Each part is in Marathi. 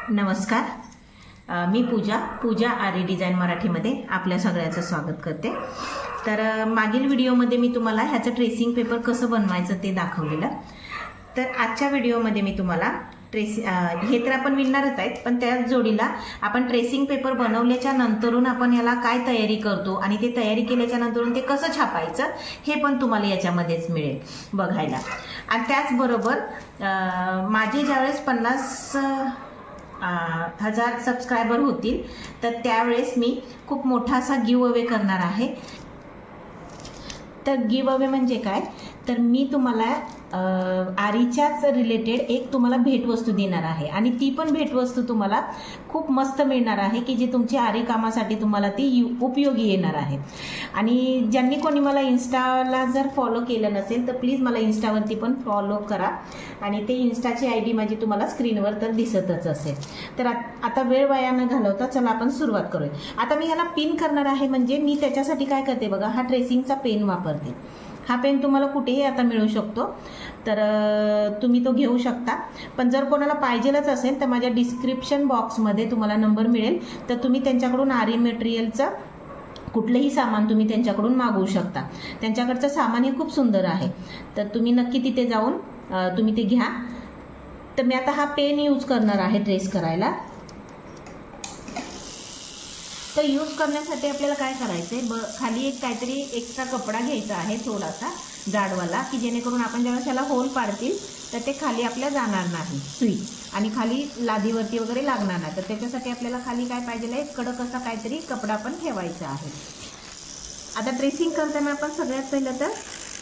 नमस्कार, मी पूजा आरी डिझाइन मराठीमध्ये आपल्या सगळ्यांचं स्वागत करते। तर मागील व्हिडिओमध्ये मी तुम्हाला ह्याचं ट्रेसिंग पेपर कसं बनवायचं ते दाखवलेलं। तर आजच्या व्हिडिओमध्ये मी तुम्हाला हे तर आपण विणणारच आहेत, पण त्याच जोडीला आपण ट्रेसिंग पेपर बनवल्याच्या नंतरून आपण याला काय तयारी करतो आणि ते तयारी केल्याच्या नंतरून ते कसं छापायचं हे पण तुम्हाला याच्यामध्येच मिळेल बघायला। आणि त्याचबरोबर माझे ज्यावेळेस 50,000 सबस्क्रायबर होतील तर त्यावेळेस मी खूप मोठा असा गिव्ह अवे करणार आहे। तर गिव्ह अवे म्हणजे काय, तर मी तुम्हाला आरीच्याच रिलेटेड एक तुम्हाला भेटवस्तू देणार आहे आणि ती पण भेटवस्तू तुम्हाला खूप मस्त मिळणार आहे की जी तुमची आरी कामासाठी तुम्हाला ती उपयोगी येणार आहे। आणि ज्यांनी कोणी मला इन्स्टाला जर फॉलो केलं नसेल तर प्लीज मला इन्स्टावरती पण फॉलो करा आणि ते इन्स्टाची ID माझी तुम्हाला स्क्रीनवर तर दिसतच असेल। तर आता वेळ वाया न घालवता चला आपण सुरुवात करूया। आता मी ह्याला पिन करणार आहे, म्हणजे मी त्याच्यासाठी काय करते बघा, हा ट्रेसिंगचा पेन वापरते। हा पेन तुम्हाला कुठेही आता मिळू शकतो, तर तुम्ही तो घेऊ शकता। पण जर कोणाला पाहिजेलच असेल तर माझ्या डिस्क्रिप्शन बॉक्समध्ये तुम्हाला नंबर मिळेल, तर तुम्ही त्यांच्याकडून आरी मटेरियलचं कुठलंही सामान तुम्ही त्यांच्याकडून मागवू शकता। त्यांच्याकडचं सामान हे खूप सुंदर आहे, तर तुम्ही नक्की तिथे जाऊन तुम्ही ते घ्या। तर मी आता हा पेन यूज करणार आहे ट्रेस करायला। तर यूज करण्यासाठी आपल्याला काय करायचंय, खाली एक काहीतरी एक्स्ट्रा कपडा घ्यायचा आहे थोडासा जाडवाला, की जेणेकरून आपण जेव्हा त्याला होल पाडतील तर ते खाली आपल्या जाणार नाही सुई आणि खाली लादीवरती वगैरे लागणार नाही। तर त्याच्यासाठी आपल्याला खाली काय पाहिजे आहे, कडक असा काहीतरी कपडा पण ठेवायचा आहे। आता ट्रेसिंग करताना आपण सगळ्यात पहिलं तर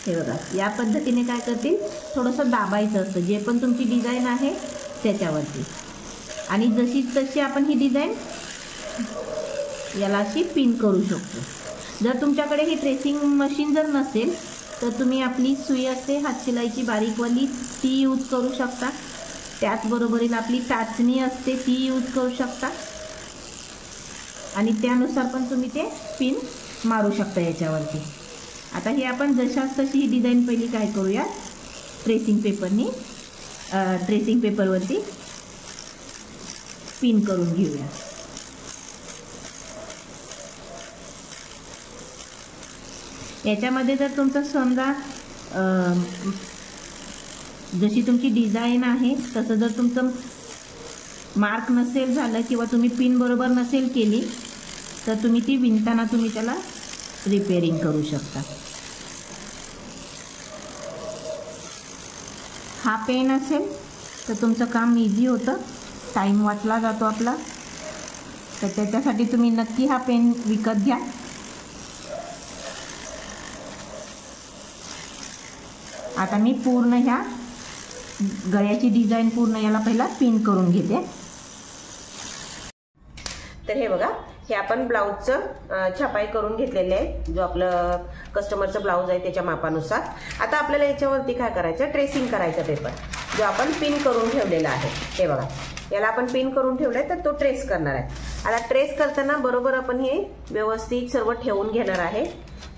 हे बघा या पद्धतीने काय करतील, थोडंसं दाबायचं असतं जे पण तुमची डिझाईन आहे त्याच्यावरती, आणि जशी तशी आपण ही डिझाईन याला अशी पिन करू शकतो। जर तुमच्याकडे ही ट्रेसिंग मशीन जर नसेल तर तुम्ही आपली सुई असते हातशिलाईची बारीकवाली ती यूज करू शकता। त्याचबरोबरीला आपली टाचणी असते ती यूज करू शकता आणि त्यानुसार पण तुम्ही ते पिन मारू शकता याच्यावरती। आता ही आपण जशाच तशी ही डिझाईन पहिली काय करूया, ट्रेसिंग पेपरवरती पिन करून घेऊया। याच्यामध्ये जर तुमचं समजा जशी तुमची डिझाईन आहे तसं जर तुमचं मार्क नसेल झालं किंवा तुम्ही पिन बरोबर नसेल केली तर तुम्ही ती विणताना तुम्ही त्याला रिपेअरिंग करू शकता। हा पेन असेल तर तुमचं काम इझी होतं, टाईम वाचला जातो आपला। तर त्याच्यासाठी तुम्ही नक्की हा पेन विकत घ्या। आता मी पूर्ण ह्या गळ्याची डिझाईन पूर्ण याला पहिला पिन करून घेते। तर हे बघा, हे आपण ब्लाऊजचं छपाई करून घेतलेले आहे, जो आपलं कस्टमरचं ब्लाऊज आहे त्याच्या मापानुसार। आता आपल्याला याच्यावरती काय करायचं, ट्रेसिंग करायचा पेपर जो आपण पिन करून ठेवलेला आहे। हे बघा याला आपण पिन करून ठेवलंय तर तो ट्रेस करणार आहे। आता ट्रेस करताना बरोबर आपण हे व्यवस्थित सर्व ठेवून घेणार आहे,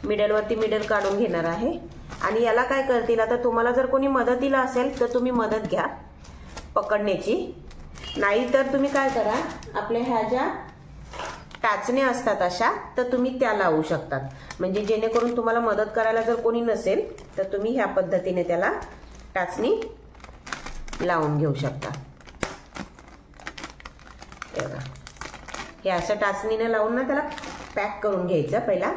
मिडलवरती मिडल काढून घेणार आहे। आणि याला काय करतील, आता तुम्हाला जर कोणी मदतीला असेल तर तुम्ही मदत घ्या पकडण्याची, नाही तर तुम्ही काय करा, आपल्या ह्या ज्या टाचण्या असतात अशा तर तुम्ही त्या लावू शकतात, म्हणजे जेणेकरून तुम्हाला मदत करायला जर कोणी नसेल तर तुम्ही ह्या पद्धतीने त्याला टाचणी लावून घेऊ शकता। हे असं टाचणीने लावून ना त्याला पॅक करून घ्यायचं पहिला।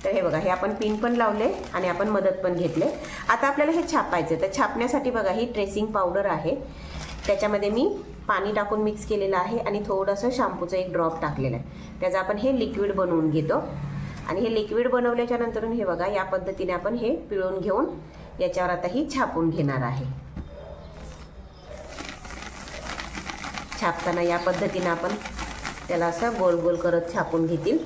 तर हे बघा, हे आपण पिन पण लावले आणि आपण मदत पण घेतले। आता आपल्याला हे छापायचं, तर छापण्यासाठी बघा ही ट्रेसिंग पावडर आहे, त्याच्यामध्ये मी पाणी टाकून मिक्स केलेलं आहे आणि थोडंसं शॅम्पूचं एक ड्रॉप टाकलेलं आहे। त्याचं आपण हे लिक्विड बनवून घेतो आणि हे लिक्विड बनवल्याच्या नंतर हे बघा या पद्धतीने आपण हे पिळून घेऊन याच्यावर आता ही छापून घेणार आहे। छापताना या पद्धतीने आपण त्याला असं गोल गोल करत छापून घेतील।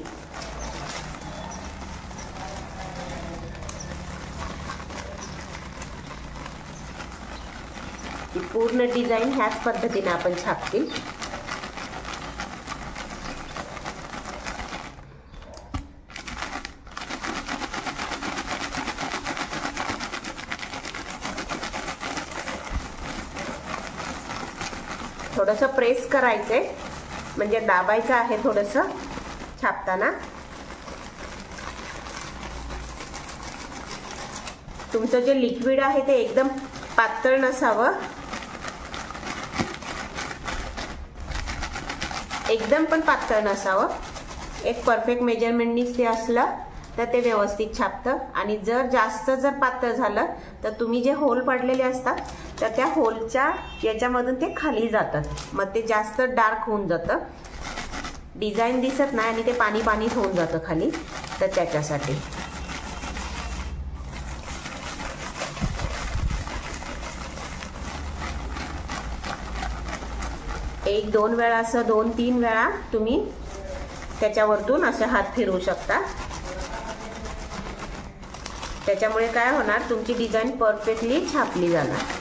ही पूर्ण डिझाईन ह्याच पद्धतीने आपण छापतील. थोडंसं प्रेस करायचंय, म्हणजे दाबायचं आहे थोडंसं छापताना. तुमचं जे लिक्विड आहे ते एकदम पातळ नसावं, एकदम पण पातळ नसावं. एक परफेक्ट मेजरमेंटनीच ते असलं तर ते व्यवस्थित छापतं. आणि जास्त जर पातळ झालं तर तुम्ही जे होल पडलेले असतात तर त्या होलच्या याच्यामधून ते खाली जातात, मग ते जास्त डार्क होऊन जातं, डिझाईन दिसत नाही आणि ते पाणी पाणीच होऊन जातं खाली. तर त्याच्यासाठी एक दोन वेळा असं 2-3 वेळा तुम्ही त्याच्यावरतून असे हात फिरवू शकता. त्याच्यामुळे काय होणार, तुमची डिझाईन परफेक्टली छापली जाणार.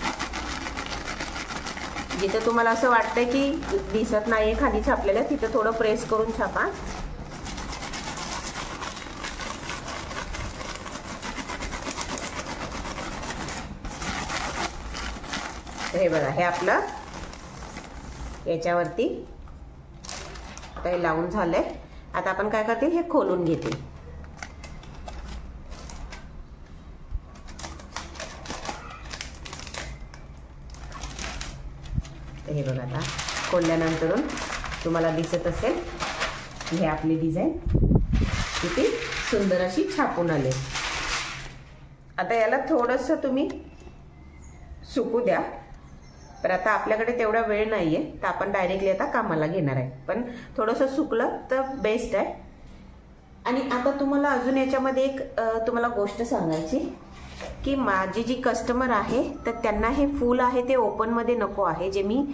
जिथे तुम्हाला असं वाटतंय की दिसत नाहीये खाली छापलेलं, तिथं थोडं प्रेस करून छापा. हे बघा, हे आपलं याच्यावरती आता हे लावून झालंय. आता आपण काय करतील, हे खोलून घेतील. हे बघा, आता खोलल्यानंतर तुम्हाला दिसत असेल हे आपली डिझाईन किती सुंदर अशी छापून आली. आता याला थोडंसं तुम्ही सुकू द्या. पण आता आपल्याकडे तेवढा वेळ नाहीये, तर आपण डायरेक्टली आता कामाला घेणार आहे. पण थोडंसं सुकलं तर बेस्ट आहे. आणि आता तुम्हाला अजून याच्यामध्ये एक तुम्हाला गोष्ट सांगायची की माझी जी कस्टमर आहे तर त्यांना हे फूल आहे ते ओपनमध्ये नको आहे. जे मी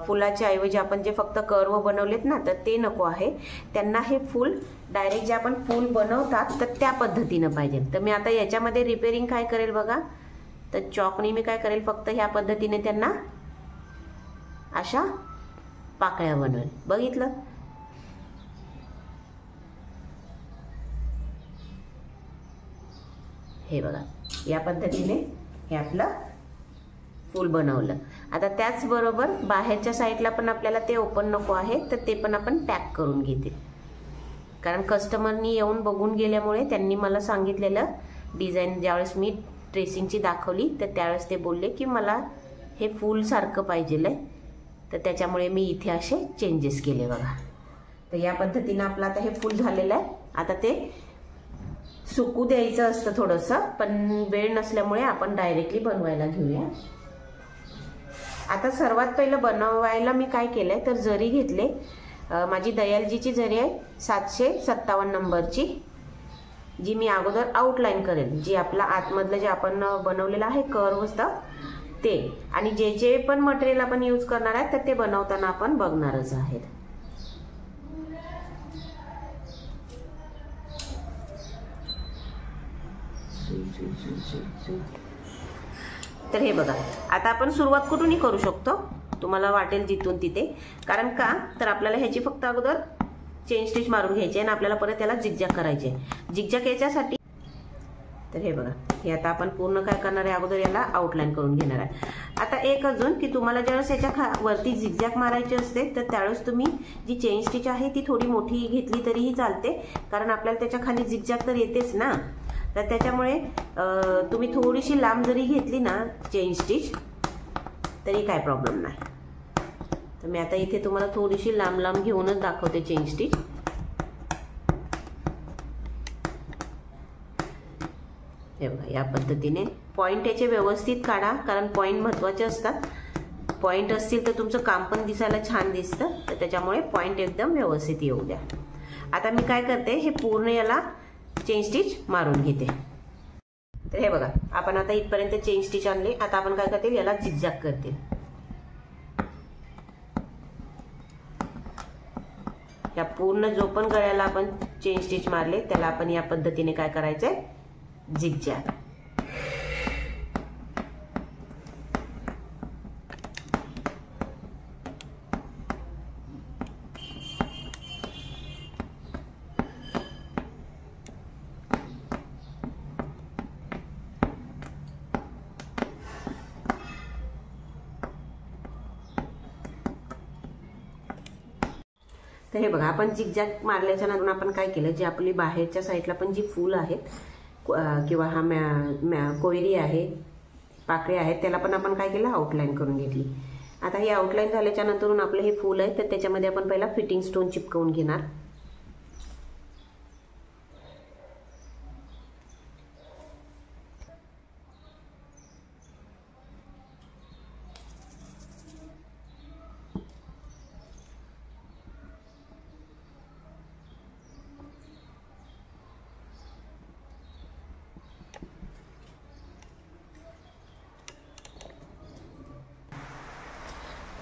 फुलाच्या ऐवजी आपण जे फक्त कर्व बनवलेत ना, तर ते नको आहे. त्यांना हे फूल डायरेक्ट जे आपण फूल बनवतात तर त्या पद्धतीनं पाहिजे. तर मी आता याच्यामध्ये रिपेअरिंग काय करेल बघा, तर चॉकनी मी काय करेल, फक्त ह्या पद्धतीने त्यांना अशा पाकळ्या बनवेल. बघितलं, हे बघा, या पद्धतीने हे आपलं फूल बनवलं. आता त्याचबरोबर बाहेरच्या साईडला पण आपल्याला ते ओपन नको आहे, तर ते पण आपण पॅक करून घेते. कारण कस्टमरनी येऊन बघून गेल्यामुळे त्यांनी मला सांगितलेलं डिझाईन ज्यावेळेस मी ट्रेसिंगची दाखवली तर त्यावेळेस ते बोलले की मला हे फूल सारखं पाहिजेल आहे, तर त्याच्यामुळे मी इथे असे चेंजेस केले बघा. तर या पद्धतीनं आपलं आता हे फूल झालेलं आहे. आता ते सुकू द्यायचं असतं थोडंसं, पण वेळ नसल्यामुळे आपण डायरेक्टली बनवायला घेऊया. आता सर्वात पहिलं बनवायला मी काय केलंय, तर जरी घेतले. माझी दयालजीची जरी आहे 757 नंबरची, जी मी अगोदर आउटलाईन करेल, जी आपला आतमधलं जे आपण बनवलेलं आहे कर्व असतं ते. आणि जे जे पण मटेरियल आपण यूज करणार आहे तर ते बनवताना आपण बघणारच आहेत. तर हे बघा, आता आपण सुरुवात कुठूनही करू शकतो, तुम्हाला वाटेल जिथून तिथे. कारण का, तर आपल्याला ह्याची फक्त अगोदर चेन स्टिच मारून घ्यायची आणि आपल्याला परत त्याला झिगझॅग करायचे. झिगझॅग याच्यासाठी, तर हे बघा, हे आता आपण पूर्ण काय करणार आहे, अगोदर याला आउटलाईन करून घेणार आहे. आता एक अजून की तुम्हाला ज्यावेळेस याच्या वरती झिगझॅग मारायची असते तर त्यावेळेस तुम्ही जी चेन स्टिच आहे ती थोडी मोठी घेतली तरीही चालते, कारण आपल्याला त्याच्या खाली झिगझॅग तर येतेच ना. तर त्याच्यामुळे तुम्ही थोडीशी लांब जरी घेतली ना चेन स्टिच तरी काय प्रॉब्लेम नाही. तर मी आता इथे तुम्हाला थोडीशी लांब लांब घेऊनच दाखवते चेन स्टिच. हे बघा, या पद्धतीने पॉइंट याचे व्यवस्थित काढा, कारण पॉइंट महत्त्वाचे असतात. पॉइंट असतील तर तुमचं काम पण दिसायला छान दिसतं, तर त्याच्यामुळे पॉइंट एकदम व्यवस्थित येऊ द्या. आता मी काय करते, हे पूर्ण याला चेन स्टिच मारून घेते. तर हे बघा, आपण आता इथपर्यंत चेन स्टिच आणले. आता आपण काय करते, याला झिगझॅग करते. या पूर्ण जो पण गळ्याला आपण चेन स्टिच मारले त्याला आपण या पद्धतीने काय करायचंय, झिगझॅग. तर हे बघा, आपण झिगझॅग मारल्याच्या नंतर आपण काय केलं, जे आपली बाहेरच्या साईडला पण जी फूल आहेत किंवा हा कोयरी आहे, पाकळी आहेत, त्याला पण आपण काय केलं, आउटलाईन करून घेतली. आता ही आउटलाईन झाल्याच्या नंतर आपलं हे फूल आहे, तर त्याच्यामध्ये आपण पहिला फिटिंग स्टोन चिपकवून घेणार.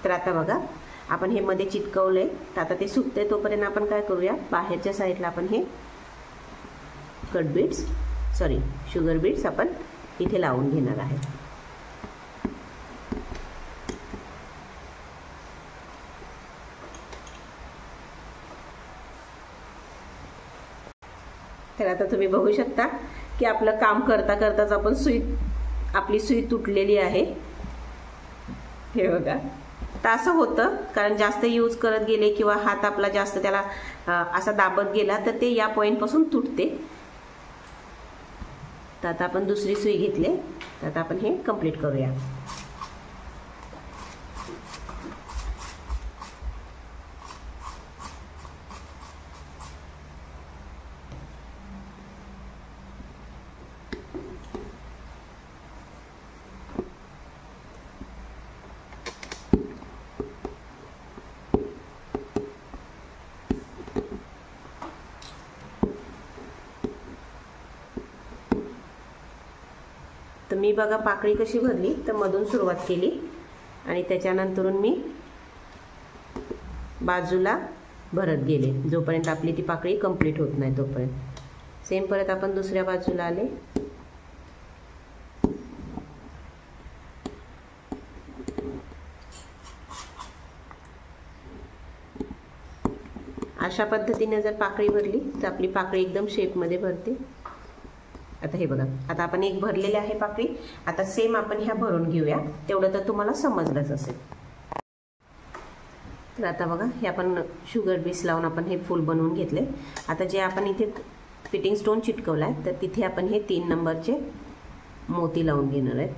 तर आता बघा, आपण हे मध्ये चिटकवलंय, तर आता ते सुकते तोपर्यंत आपण काय करूया, बाहेरच्या साईडला आपण हे शुगर बीड्स आपण इथे लावून घेणार आहे. तर आता तुम्ही बघू शकता की आपलं काम करता करताच आपली सुई तुटलेली आहे. हे बघा, तर असं होतं, कारण जास्त यूज करत गेले किंवा हात आपला जास्त त्याला असा दाबत गेला तर ते या पॉईंटपासून तुटते. तर आता आपण दुसरी सुई घेतली, तर आता आपण हे कंप्लीट करूया. तर मी बघा पाकळी कशी भरली, तर मधून सुरुवात केली आणि त्याच्यानंतरून मी बाजूला भरत गेले, जोपर्यंत आपली ती पाकळी कंप्लीट होत नाही तोपर्यंत. सेम परत आपण दुसऱ्या बाजूला आले. अशा पद्धतीने जर पाकळी भरली तर आपली पाकळी एकदम शेपमध्ये भरते. आता हे बघा, आता आपण एक भरलेली आहे पाकळी. आता सेम आपण ह्या भरून घेऊया, तेवढं तर तुम्हाला समजलंच असेल. तर आता बघा, हे आपण शुगर बीड्स लावून आपण हे फूल बनवून घेतले. आता जे आपण इथे फिटिंग स्टोन चिटकवलाय, तर तिथे आपण हे 3 नंबरचे मोती लावून घेणार आहेत.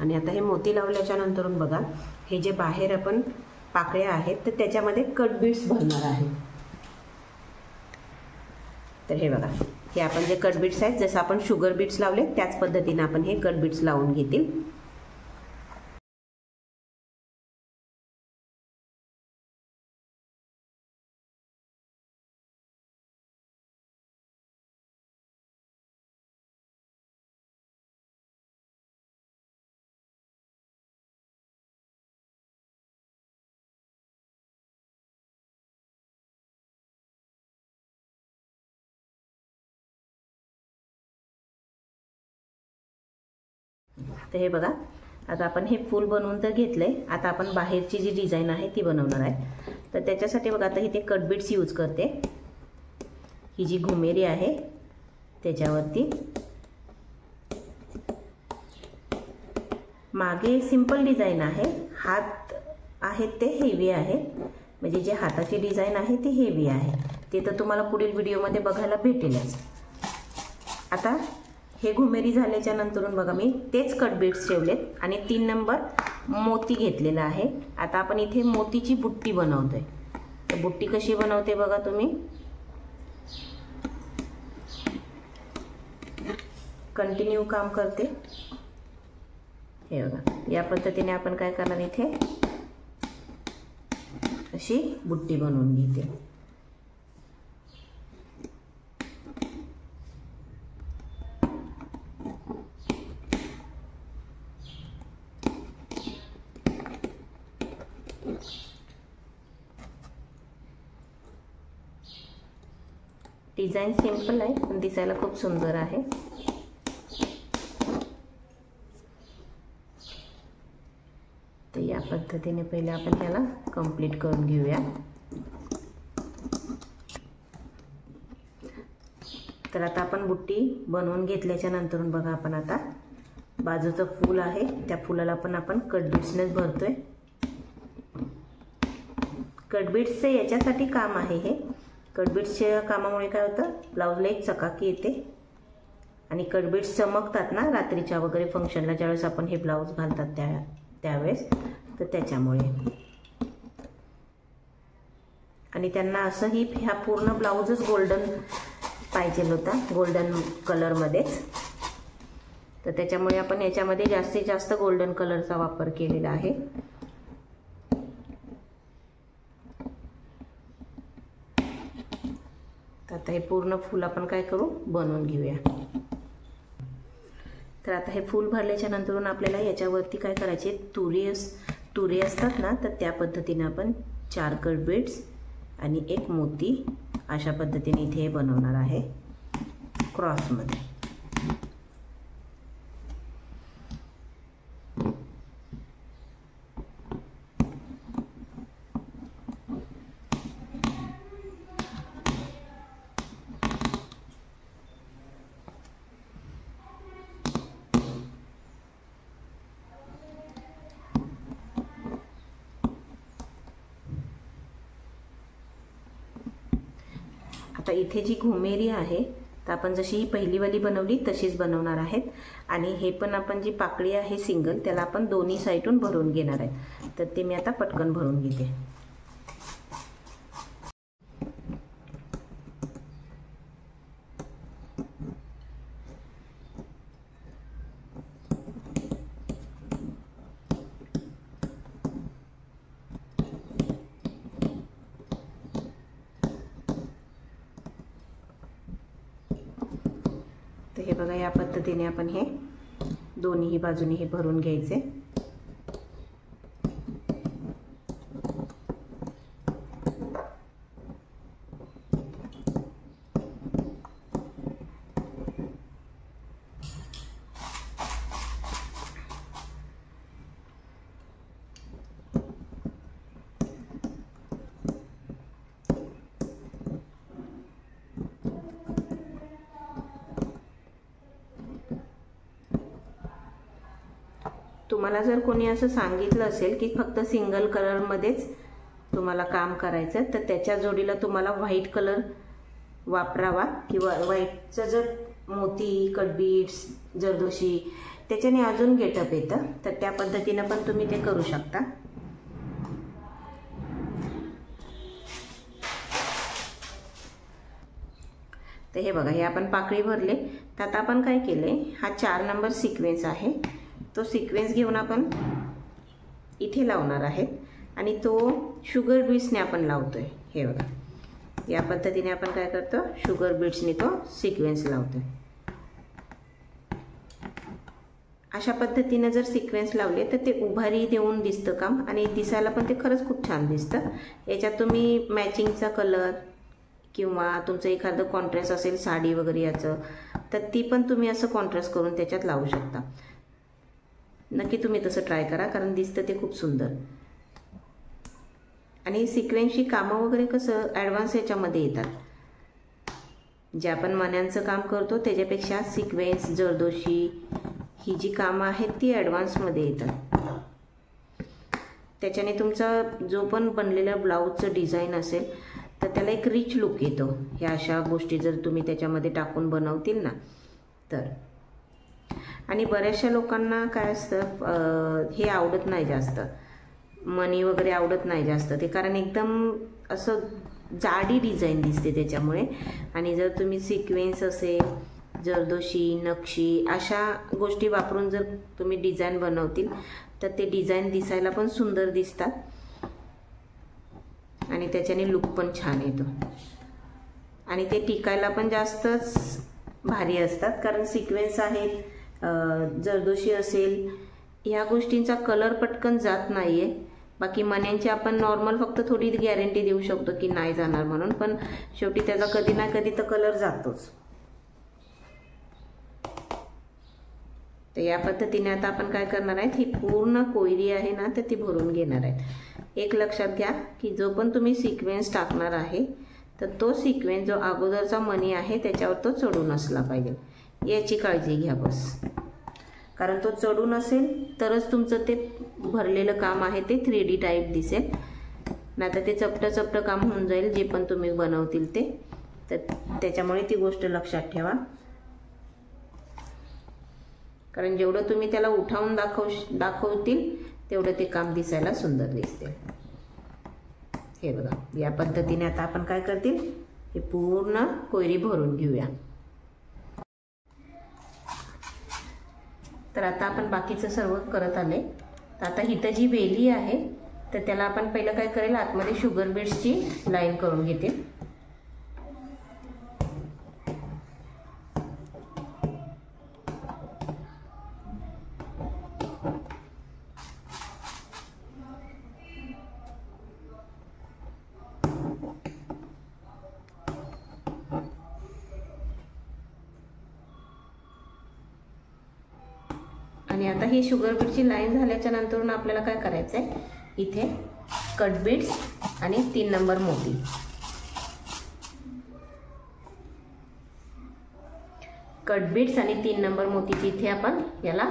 आणि आता हे मोती लावल्याच्या नंतरून बघा, हे जे बाहेर आपण पाकळ्या आहेत तर त्याच्यामध्ये कट बीड्स भरणार आहे. तर हे बघा, हे आपण जे कट बीड्स आहेत, जसं आपण शुगर बीड्स लावले त्याच पद्धतीने आपण हे कट बीड्स लावून घेतील. तर हे बघा, आता आपण हे फूल बनवून तर घेतलंय. आता आपण बाहेरची जी डिझाईन आहे ती बनवणार आहे. तर त्याच्यासाठी बघा, आता इथे कट बीड्स यूज करते. ही जी घुमेरी आहे त्याच्यावरती मागे सिंपल डिझाईन आहे, हात आहेत ते हेवी आहे, म्हणजे जे हाताची डिझाईन आहे ती हेवी आहे. ते तर तुम्हाला पुढील व्हिडिओमध्ये बघायला भेटेलच. आता हे घुमेरी झाल्याच्या नंतरून बघा, मी तेच कट बीड्स ठेवलेत आणि 3 नंबर मोती घेतलेला आहे. आता आपण इथे मोतीची बुट्टी बनवतोय. तर बुट्टी कशी बनवते बघा तुम्ही, कंटिन्यू काम करते. हे बघा, या पद्धतीने आपण काय करणार, इथे अशी बुट्टी बनवून घेते. डिझाईन सिंपल आहे पण दिसायला खूप सुंदर आहे. तर या पद्धतीने पहिले आपण ह्याला कंप्लीट करून घेऊया. तर आता आपण बुट्टी बनवून घेतल्याच्या नंतर बघा आपण आता बाजूचं फूल आहे त्या फुलाला पण आपण कट बीड्सनेच भरतोय. कट बीड्सचं याच्यासाठी काम आहे हे. कट बीड्सच्या कामामुळे काय होतं, ब्लाऊजला एक चकाकी येते आणि कट बीड्स चमकतात ना रात्रीच्या वगैरे फंक्शनला ज्यावेळेस आपण हे ब्लाऊज घालतात त्यावेळेस, तर त्याच्यामुळे. आणि त्यांना असंही ह्या पूर्ण ब्लाऊजच गोल्डन पाहिजे होता, गोल्डन कलरमध्येच. तर त्याच्यामुळे आपण याच्यामध्ये जास्तीत जास्त गोल्डन कलरचा वापर केलेला आहे. तर आता हे पूर्ण फूल आपण काय करू, बनवून घेऊया. तर आता हे फूल भरल्याच्या नंतरून आपल्याला याच्यावरती काय करायचे, तुरे असतात ना, तर त्या पद्धतीने आपण 4 कट बीड्स आणि 1 मोती अशा पद्धतीने इथे बनवणार आहे क्रॉसमध्ये. आता इथे जी घुमेरी आहे तर आपण जशी ही पहिलीवाली बनवली तशीच बनवणार आहेत. आणि हे पण आपण जी पाकळी आहे सिंगल, त्याला आपण दोन्ही साईडून भरून घेणार आहे. तर ते मी आता पटकन भरून घेते. हे बघा या पद्धतीने आपण हे दोन्ही बाजूनी हे भरून घ्यायचे. तुम्हाला जर कोणी असं सांगितलं असेल की फक्त सिंगल कलरमध्येच तुम्हाला काम करायचं, तर त्याच्या जोडीला तुम्हाला व्हाईट कलर वापरावा किंवा व्हाईटचं जर मोती, कट बीड्स, जरदोशी त्याच्याने अजून गेटअप येतं. तर त्या पद्धतीने पण तुम्ही ते करू शकता. तर हे बघा हे आपण पाकळी भरले. तर आता आपण काय केलंय, हा 4 नंबर सिक्वेन्स आहे, तो सिक्वेन्स घेऊन आपण इथे लावणार आहे आणि तो शुगर बीड्सने आपण लावतोय. हे बघा या पद्धतीने आपण काय करतो, शुगर बीड्सने तो सिक्वेन्स लावतोय. अशा पद्धतीने जर सिक्वेन्स लावले तर ते उभारी देऊन दिसतं काम आणि दिसायला पण ते खरंच खूप छान दिसतं. याच्यात तुम्ही मॅचिंगचा कलर किंवा तुमचं एखादं कॉन्ट्रास्ट असेल साडी वगैरे याचं, तर ती पण तुम्ही असं कॉन्ट्रास्ट करून त्याच्यात लावू शकता. नक्की तुम्ही तसं ट्राय करा, कारण दिसतं ते खूप सुंदर. आणि सिक्वेन्सची कामं वगैरे कसं ॲडव्हान्स याच्यामध्ये येतात. जे आपण मण्यांचं काम करतो त्याच्यापेक्षा सिक्वेन्स, जरदोशी ही जी कामं आहेत ती ॲडव्हान्समध्ये येतात. त्याच्याने तुमचा जो पण बनलेला ब्लाऊजचं डिझाईन असेल तर त्याला एक रिच लुक येतो. ह्या अशा गोष्टी जर तुम्ही त्याच्यामध्ये टाकून बनवतील ना तर. आणि बऱ्याचशा लोकांना काय असतं, हे आवडत नाही जास्त, मणी वगैरे आवडत नाही जास्त ते, कारण एकदम असं जाडी डिझाईन दिसते त्याच्यामुळे. आणि जर तुम्ही सिक्वेन्स असेल, जरदोशी, नक्षी अशा गोष्टी वापरून जर तुम्ही डिझाईन बनवतील तर ते डिझाईन दिसायला पण सुंदर दिसतात आणि त्याच्याने लुक पण छान येतो आणि ते टिकायला पण जास्तच भारी असतात. कारण सिक्वेन्स आहेत, जरदोशी असेल, ह्या गोष्टींचा कलर पटकन जात नाहीये. बाकी मण्यांची आपण नॉर्मल फक्त थोडी गॅरंटी देऊ शकतो की नाही जाणार म्हणून, पण शेवटी त्याचा कधी ना कधी तर कलर जातोच. तर या पद्धतीने आता आपण काय करणार आहेत, ही पूर्ण कोयरी आहे ना तर ती भरून घेणार आहेत. एक लक्षात घ्या की जो पण तुम्ही सिक्वेन्स टाकणार आहे तर तो सिक्वेन्स जो अगोदरचा मणी आहे त्याच्यावर तो चढून असला पाहिजे, याची काळजी घ्या बस. कारण तो चढून असेल तरच तुमचं ते भरलेलं काम आहे ते 3D टाईप दिसेल, नाहीतर ते चपटं चपटं काम होऊन जाईल जे पण तुम्ही बनवतील ते. तर त्याच्यामुळे ती गोष्ट लक्षात ठेवा. कारण जेवढं तुम्ही त्याला उठावून दाखवतील तेवढं ते काम दिसायला सुंदर दिसते. हे बघा, या पद्धतीने आता आपण काय करतील, हे पूर्ण कोयरी भरून घेऊया. तर आता आपण बाकीचं सर्व करत आले. तर आता इथं जी वेली आहे तर त्याला आपण पहिलं काय करेल, आतमध्ये शुगर बीड्सची लाईन करून घेते. आणि आता ही शुगर बीडची लाईन झाल्याच्या नंतर आपल्याला काय करायचं आहे, इथे कट बीड्स आणि 3 नंबर मोती. कट बीड्स आणि 3 नंबर मोतीची इथे आपण याला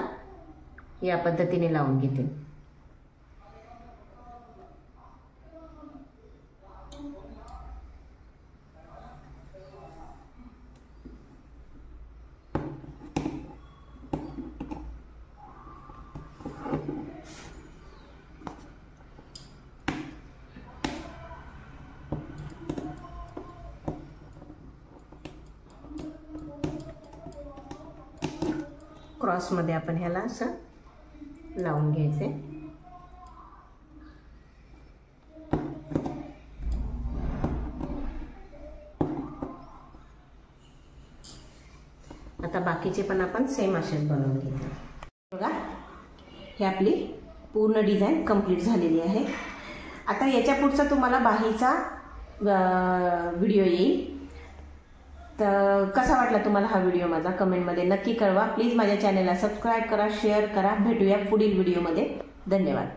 या पद्धतीने लावून घेते. क्रॉसमध्ये आपण ह्याला असं लावून घ्यायचे. आता बाकीचे पण आपण सेम असेच बनवून घेतो. बघा, ही आपली पूर्ण डिझाईन कंप्लीट झालेली आहे. आता याच्या पुढचा तुम्हाला बाहीचा व्हिडिओ येईल. तर कसा वाटला तुम्हाला हा व्हिडिओ माझा, कमेंटमध्ये नक्की कळवा. प्लीज माझ्या चॅनलला सबस्क्राईब करा, शेअर करा. भेटूया पुढील व्हिडिओमध्ये. धन्यवाद.